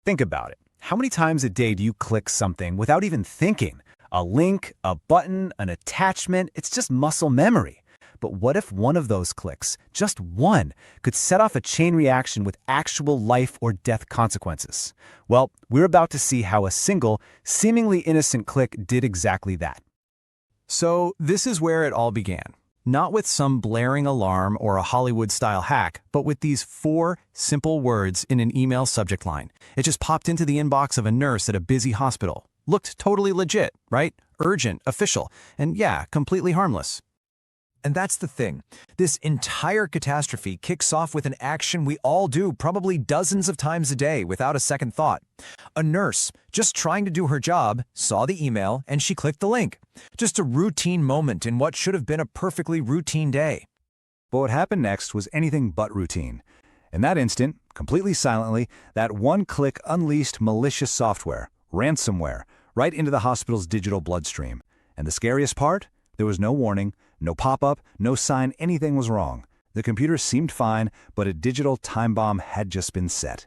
Think about it. How many times a day do you click something without even thinking? A link, a button, an attachment, it's just muscle memory. But what if one of those clicks, just one, could set off a chain reaction with actual life or death consequences? Well, we're about to see how a single, seemingly innocent click did exactly that. So this is where it all began. Not with some blaring alarm or a Hollywood-style hack, but with these 4 simple words in an email subject line. It just popped into the inbox of a nurse at a busy hospital. Looked totally legit, right? Urgent, official, and yeah, completely harmless. And that's the thing. This entire catastrophe kicks off with an action we all do probably dozens of times a day without a second thought. A nurse, just trying to do her job, saw the email and she clicked the link. Just a routine moment in what should have been a perfectly routine day. But what happened next was anything but routine. In that instant, completely silently, that one click unleashed malicious software, ransomware, right into the hospital's digital bloodstream. And the scariest part? There was no warning, no pop-up, no sign anything was wrong. The computer seemed fine, but a digital time bomb had just been set.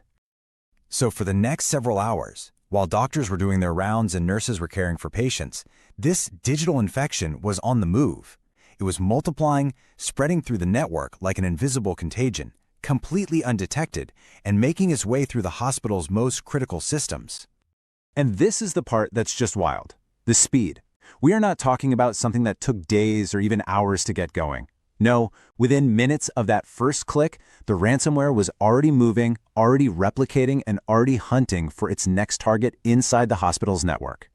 So for the next several hours, while doctors were doing their rounds and nurses were caring for patients, this digital infection was on the move. It was multiplying, spreading through the network like an invisible contagion, completely undetected, and making its way through the hospital's most critical systems. And this is the part that's just wild. The speed. We are not talking about something that took days or even hours to get going. No, within minutes of that first click, the ransomware was already moving, already replicating, and already hunting for its next target inside the hospital's network.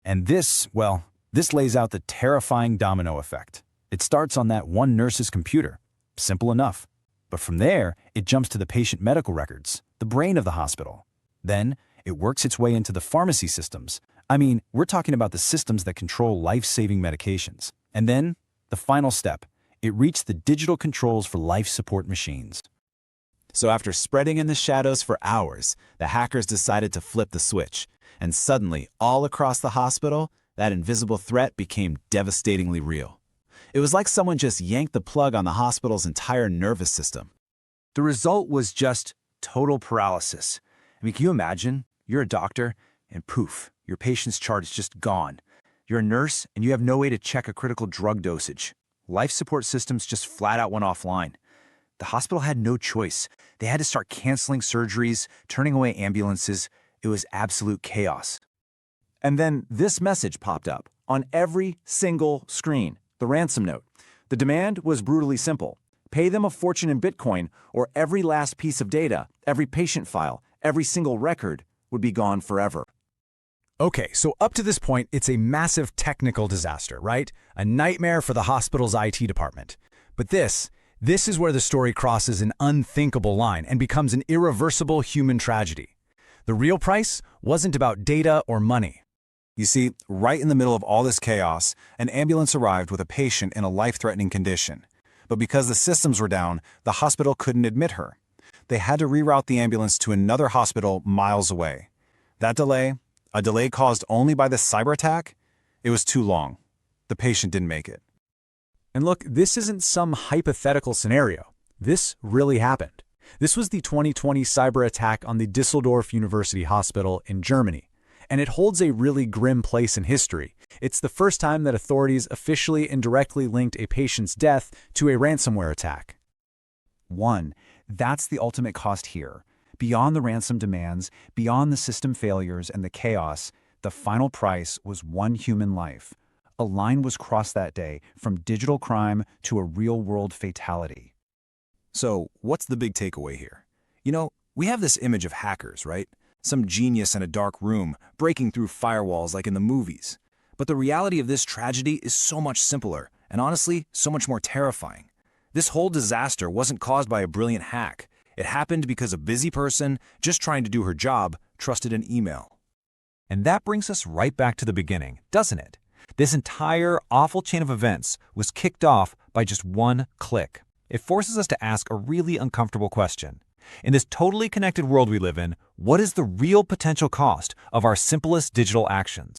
And this lays out the terrifying domino effect. It starts on that one nurse's computer. Simple enough. But from there, it jumps to the patient medical records, the brain of the hospital. Then, it works its way into the pharmacy systems. I mean, we're talking about the systems that control life-saving medications. And then, the final step, it reached the digital controls for life support machines. So after spreading in the shadows for hours, the hackers decided to flip the switch. And suddenly, all across the hospital, that invisible threat became devastatingly real. It was like someone just yanked the plug on the hospital's entire nervous system. The result was just total paralysis. I mean, can you imagine? You're a doctor, and poof, your patient's chart is just gone. You're a nurse, and you have no way to check a critical drug dosage. Life support systems just flat out went offline. The hospital had no choice. They had to start canceling surgeries, turning away ambulances. It was absolute chaos. And then this message popped up on every single screen, the ransom note. The demand was brutally simple. Pay them a fortune in Bitcoin, or every last piece of data, every patient file, every single record would be gone forever. Okay, so up to this point, it's a massive technical disaster, right? A nightmare for the hospital's IT department. But this is where the story crosses an unthinkable line and becomes an irreversible human tragedy. The real price wasn't about data or money. You see, right in the middle of all this chaos, an ambulance arrived with a patient in a life-threatening condition. But because the systems were down, the hospital couldn't admit her. They had to reroute the ambulance to another hospital miles away. That delay, a delay caused only by the cyber attack, it was too long. The patient didn't make it. And look, this isn't some hypothetical scenario. This really happened. This was the 2020 cyber attack on the Düsseldorf University Hospital in Germany. And it holds a really grim place in history. It's the first time that authorities officially and directly linked a patient's death to a ransomware attack. That's the ultimate cost here. Beyond the ransom demands, beyond the system failures and the chaos, the final price was one human life. A line was crossed that day from digital crime to a real-world fatality. So, what's the big takeaway here? You know, we have this image of hackers, right? Some genius in a dark room, breaking through firewalls like in the movies. But the reality of this tragedy is so much simpler, and honestly, so much more terrifying. This whole disaster wasn't caused by a brilliant hack. It happened because a busy person, just trying to do her job, trusted an email. And that brings us right back to the beginning, doesn't it? This entire awful chain of events was kicked off by just one click. It forces us to ask a really uncomfortable question. In this totally connected world we live in, what is the real potential cost of our simplest digital actions?